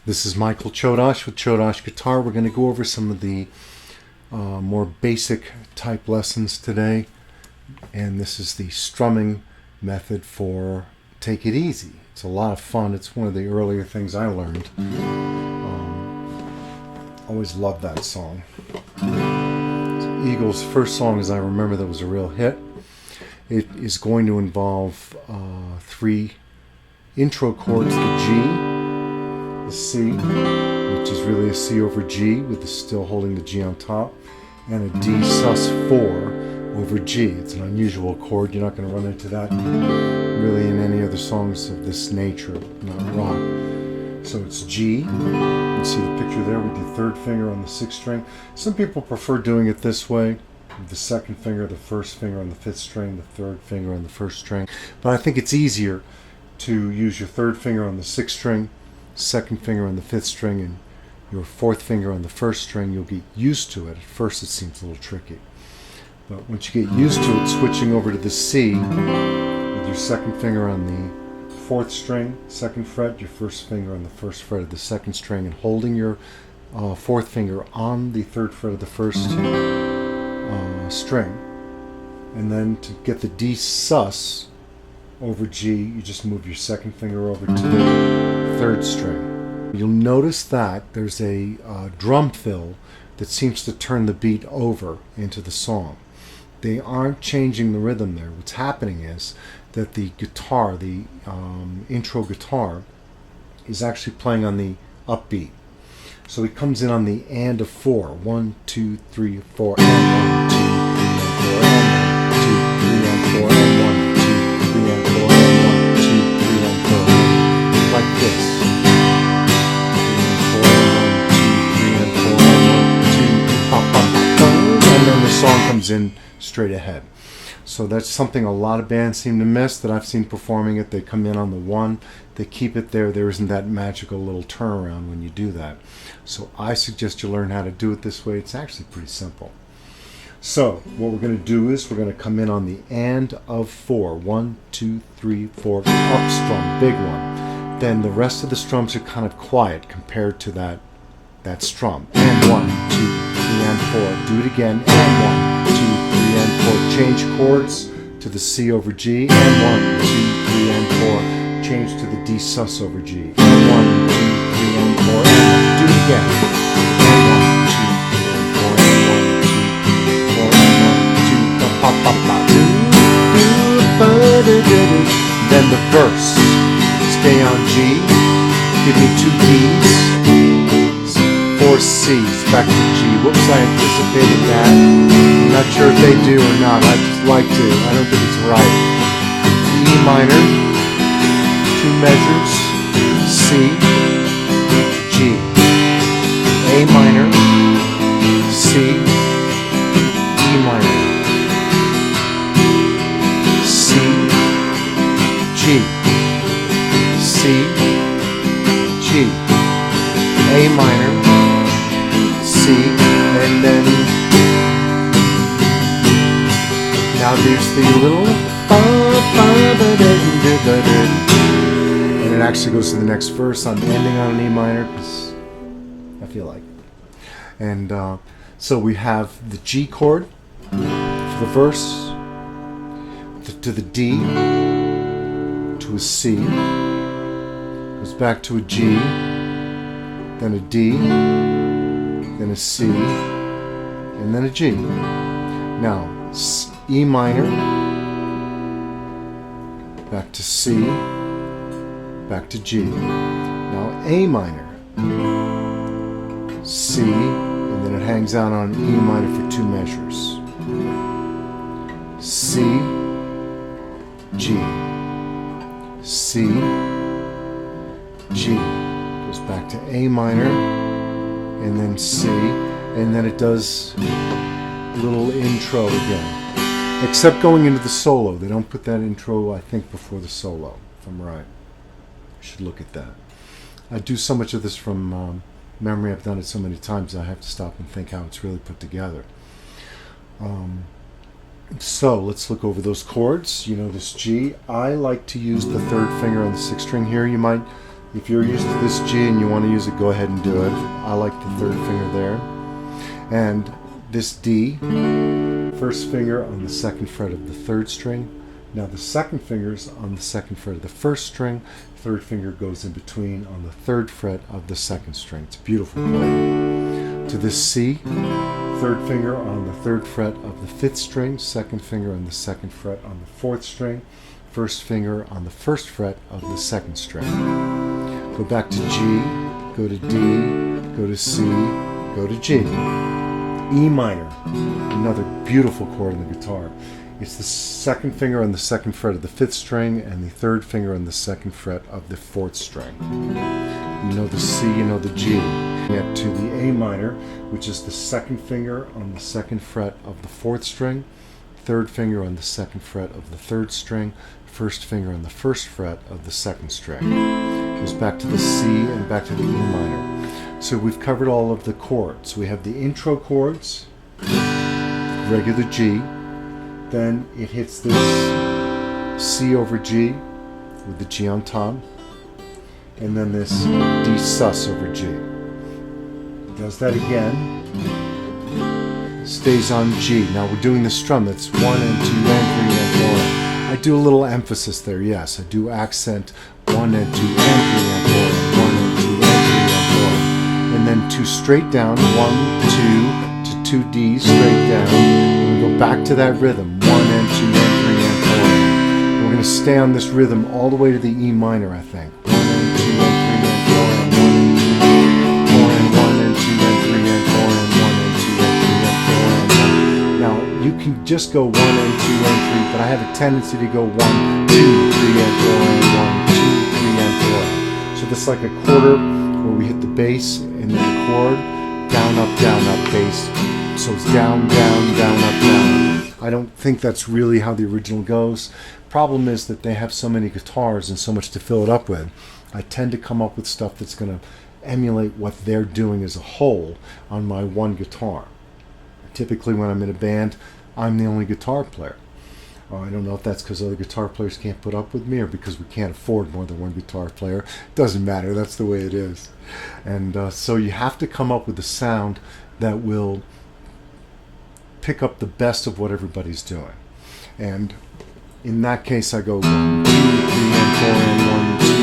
This is Michael Chodosh with Chodosh Guitar. We're going to go over some of the more basic type lessons today. And this is the strumming method for Take It Easy. It's a lot of fun. It's one of the earlier things I learned. Always loved that song. It's Eagles' first song, as I remember, that was a real hit. It is going to involve three intro chords: the G, the C, which is really a C over G with still holding the G on top, and a D sus4 over G. It's an unusual chord. You're not going to run into that really in any other songs of this nature, not rock. So it's G. You can see the picture there with the third finger on the sixth string. Some people prefer doing it this way, with the second finger, the first finger on the fifth string, the third finger on the first string. But I think it's easier to use your third finger on the sixth string, second finger on the fifth string, and your fourth finger on the first string. You'll get used to it. At first it seems a little tricky. But once you get used to it, switching over to the C with your second finger on the fourth string, second fret, your first finger on the first fret of the second string, and holding your fourth finger on the third fret of the first string. And then to get the D sus over G, you just move your second finger over to the third string. You'll notice that there's a drum fill that seems to turn the beat over into the song. They aren't changing the rhythm there. What's happening is that the guitar, the intro guitar, is actually playing on the upbeat. So it comes in on the and of 4. 1, 2, 3, 4, and 1, 2, 3, and 4, and 1, 2, 3, and 4, and 1, 2, 3, and 4, and 1, 2, 3, and 4. Like this. 3 and 4, and 1, 2, 3, and 4, and 1, 2, pop, pop, pop, and then the song comes in straight ahead. So that's something a lot of bands seem to miss that I've seen performing it. They come in on the 1, they keep it there. There isn't that magical little turnaround when you do that. So I suggest you learn how to do it this way. It's actually pretty simple. So what we're going to do is we're going to come in on the and of 4. 1, 2, 3, 4, up strum, big one. Then the rest of the strums are kind of quiet compared to that strum. And 1, 2, 3, and 4. Do it again. And 1, 2, 3, and 4. Change chords to the C over G. And 1, 2, 3, and 4. Change to the D sus over G. And 1, 2, 3, and 4. And do it again. And 1, 2, 3, and 4. And 1, 2, 3, and 4. And 1, 2, pop, pop, pop. Then the verse. Stay on G. Give me 2 Ds. 4 C's. Back to G. Whoops, I anticipated that. I'm not sure if they do or not. I just like to. I don't think it's right. E minor, 2 measures, C, G. A minor, C, E minor, C, G, C, G, A minor, C, and then now there's the little and it actually goes to the next verse. I'm ending on an E minor because I feel like it. And so we have the G chord for the verse, to the D, to a C, goes back to a G, then a D, then a C, and then a G. Now E minor, back to C, back to G. Now A minor, C, and then it hangs out on E minor for 2 measures. C, G, C, G. Goes back to A minor, and then C, and then it does a little intro again. Except going into the solo. They don't put that intro, I think, before the solo, if I'm right. I should look at that. I do so much of this from memory. I've done it so many times I have to stop and think how it's really put together. So let's look over those chords. You know this G. I like to use the third finger on the sixth string here. You might If you're used to this G and you want to use it, go ahead and do it. I like the third finger there. And this D, first finger on the second fret of the third string. Now the second finger's on the second fret of the first string. Third finger goes in between on the third fret of the second string. It's a beautiful chord. To this C, third finger on the third fret of the fifth string, second finger on the second fret on the fourth string, first finger on the first fret of the second string. Go back to G, go to D, go to C, go to G. E minor, another beautiful chord in the guitar. It's the second finger on the second fret of the fifth string and the third finger on the second fret of the fourth string. You know the C, you know the G. Get to the A minor, which is the second finger on the second fret of the fourth string, third finger on the second fret of the third string, first finger on the first fret of the second string. Goes back to the C and back to the E minor. So we've covered all of the chords. We have the intro chords, regular G, then it hits this C over G with the G on top, and then this D sus over G. Does that again, stays on G. Now we're doing the strum, that's 1 and 2 and 3 and 4. I do a little emphasis there, yes. I do accent 1 and 2 and 3 and 4, 1 and 2 and 3 and 4. And then 2 straight down, 1, 2 to 2 D straight down. And we go back to that rhythm, 1 and 2 and 3 and 4. And we're going to stay on this rhythm all the way to the E minor, I think. 1 and 2 and 3 and 4 and 1 and 2, 4 and 1 and 2 and 3 and 4 and 1 and 2 and 3 and 4 and 1. Now you can just go 1 and 2 and 3, but I have a tendency to go 1, 2, 3 and 4 and 1, 2, 3 and 4. So that's like a quarter where we hit the bass and then the chord, down, up, bass. So it's down, down, down, up, down. I don't think that's really how the original goes. Problem is that they have so many guitars and so much to fill it up with. I tend to come up with stuff that's going to emulate what they're doing as a whole on my one guitar. Typically when I'm in a band, I'm the only guitar player. I don't know if that's because other guitar players can't put up with me or because we can't afford more than one guitar player. Doesn't matter, that's the way it is. And so you have to come up with a sound that will pick up the best of what everybody's doing. And in that case I go 1, 2, 3 and 4 and 1, 2, 3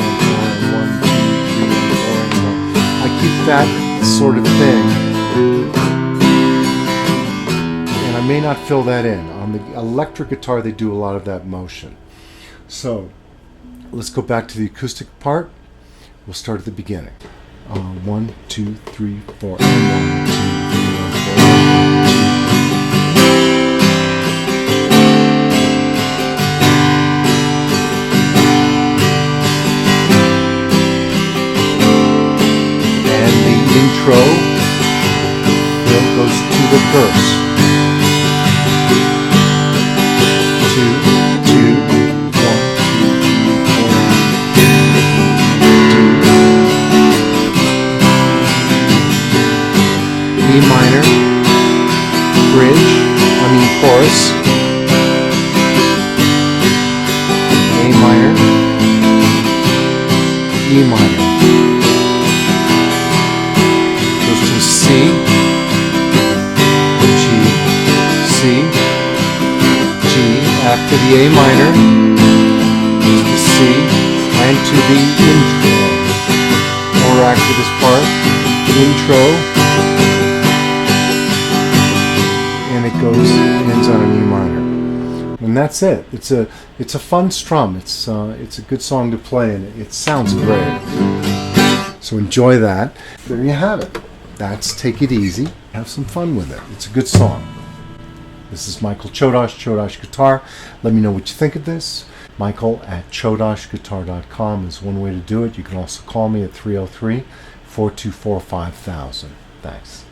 and 4 and 1, 2, 3 and 4 and 1. I keep that sort of thing. And I may not fill that in. On the electric guitar, they do a lot of that motion. So let's go back to the acoustic part. We'll start at the beginning. 1, 2, 3, 4, and 1, 2, 3, and 4. And the intro goes to the verse. 2, 2, 1, 2, 3, 4, 2. E minor, chorus. A minor, E minor. Goes to C, G, C, G, after the A minor, to the C, and to the intro. Or after this part, intro, and it ends on an E minor. And that's it. It's a fun strum. It's a good song to play, and it sounds great. So enjoy that. There you have it. That's Take It Easy. Have some fun with it. It's a good song. This is Michael Chodosh, Chodosh Guitar. Let me know what you think of this. Michael@chodoshguitar.com is one way to do it. You can also call me at 303-424-5000. Thanks.